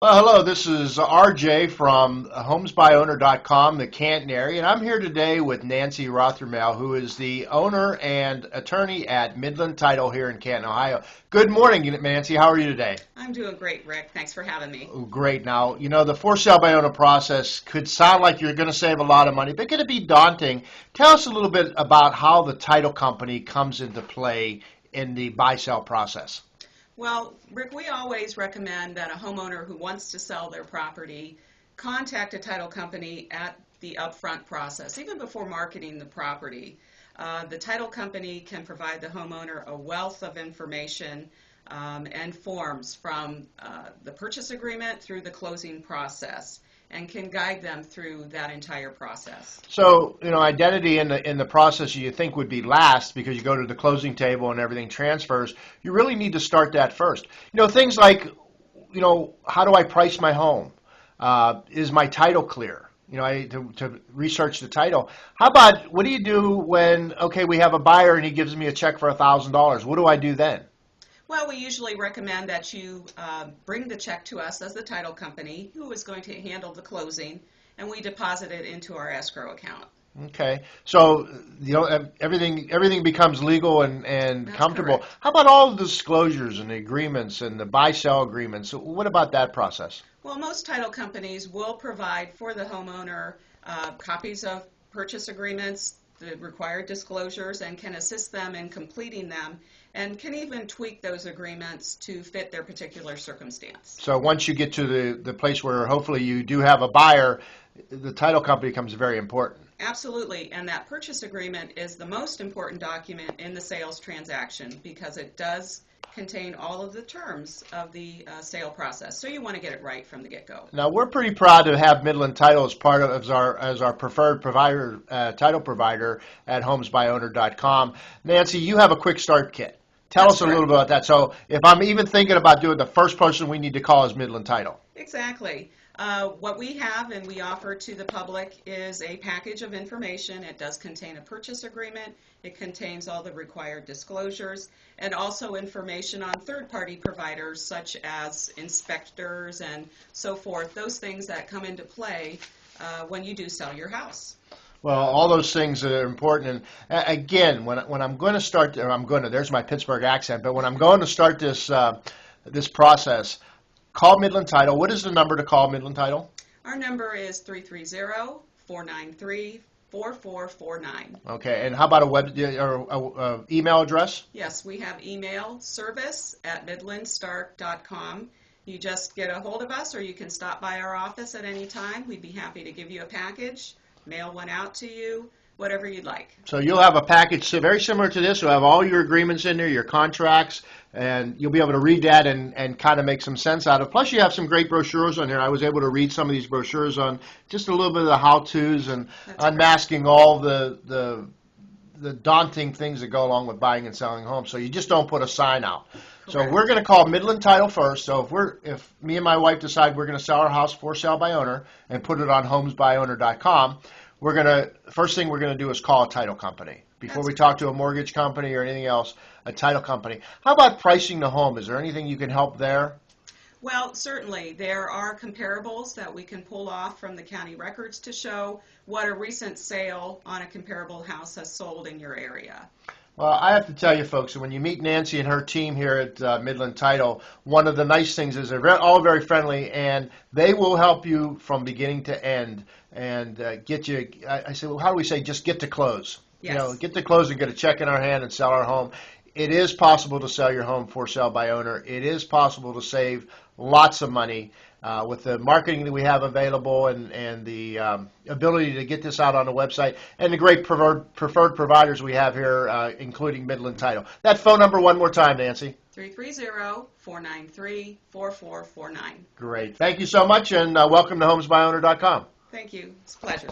Well, hello, this is RJ from homesbyowner.com, the Canton area, and I'm here today with Nancy Rothermel, who is the owner and attorney at Midland Title here in Canton, Ohio. Good morning, Nancy. How are you today? I'm doing great, Rick. Thanks for having me. Great. Now, the for sale by owner process could sound like you're going to save a lot of money, but could it be daunting? Tell us a little bit about how the title company comes into play in the buy-sell process. Well, Rick, we always recommend that a homeowner who wants to sell their property contact a title company at the upfront process, even before marketing the property. The title company can provide the homeowner a wealth of information and forms from the purchase agreement through the closing process, and can guide them through that entire process. So, identity in the process you think would be last because you go to the closing table and everything transfers. You really need to start that first. Things like, how do I price my home? Is my title clear? To research the title. How about, what do you do when, okay, we have a buyer and he gives me a check for $1,000? What do I do then? Well, we usually recommend that you bring the check to us as the title company, who is going to handle the closing, and we deposit it into our escrow account. Okay, so everything becomes legal and That's comfortable. correct. How about all the disclosures and the agreements and the buy-sell agreements? What about that process? Well, most title companies will provide for the homeowner copies of purchase agreements, the required disclosures, and can assist them in completing them, and can even tweak those agreements to fit their particular circumstance. So once you get to the place where hopefully you do have a buyer, the title company becomes very important. Absolutely, and that purchase agreement is the most important document in the sales transaction because it does contain all of the terms of the sale process. So you want to get it right from the get-go. Now, we're pretty proud to have Midland Title as part of as our preferred provider, title provider at homesbyowner.com. Nancy, you have a quick start kit. Tell That's us a little correct. bit about that. So if I'm even thinking about doing, the first person we need to call is Midland Title. Exactly. What we have and we offer to the public is a package of information. It does contain a purchase agreement. It contains all the required disclosures and also information on third-party providers such as inspectors and so forth, those things that come into play when you do sell your house. Well, all those things are important. And again, when I'm going to start, there's my Pittsburgh accent, but when I'm going to start this process, call Midland Title. What is the number to call Midland Title? Our number is 330-493-4449. Okay, and how about a web or a email address? Yes, we have email service@midlandstark.com. You just get a hold of us, or you can stop by our office at any time. We'd be happy to give you a package, mail one out to you, whatever you'd like. So you'll have a package very similar to this. You'll have all your agreements in there, your contracts, and you'll be able to read that and kind of make some sense out of it. Plus, you have some great brochures on here. I was able to read some of these brochures on just a little bit of the how-tos and That's unmasking all the daunting things that go along with buying and selling homes. So you just don't put a sign out. So Correct. we're going to call Midland Title first. So if me and my wife decide we're going to sell our house for sale by owner and put it on homesbyowner.com, first thing we're going to do is call a title company. Before we talk to a mortgage company or anything else, a title company. How about pricing the home? Is there anything you can help there? Well, certainly. There are comparables that we can pull off from the county records to show what a recent sale on a comparable house has sold in your area. Well, I have to tell you, folks, when you meet Nancy and her team here at Midland Title, one of the nice things is they're all very friendly, and they will help you from beginning to end and get you. I say, well, how do we say? Just get to close. Yes. Get to close and get a check in our hand and sell our home. It is possible to sell your home for sale by owner. It is possible to save lots of money with the marketing that we have available and the ability to get this out on the website and the great preferred providers we have here, including Midland Title. That phone number one more time, Nancy. 330-493-4449. Great. Thank you so much, and welcome to homesbyowner.com. Thank you. It's a pleasure.